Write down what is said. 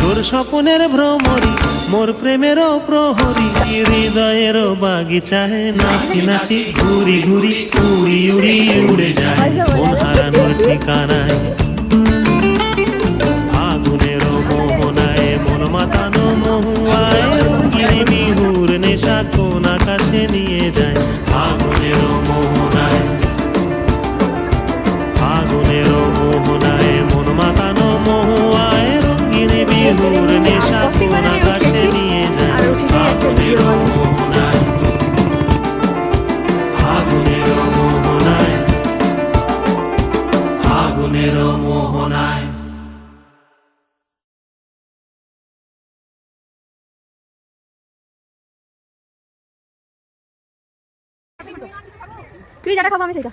তোর স্বপ্নের ভ্রমরি মোর প্রেমেরও প্রহরী হৃদয়েরও বাগিচায় নাচি নাচি ঘুরি ঘুরি উড়ি উড়ি উড়ে যায় মন হারানোর ঠিকানায় ফাগুনেরও মোহনায় মন মাতানো মহুয়ায় রঙিনী বিহুর নেশা কোন আকাশে নিয়ে যায় ফাগুনেরও মোহনায় ফাগুনেরও মোহনায় মন মাতানো মহুয়ায় রঙিনী বিহুর নেশা কোন আকাশে নিয়ে যায় ফাগুনেরও মোহনায় ফাগুনেরও মোহনায় ফাগুনেরও মোহনায়। তুই যেটা খাবো আমি সেটা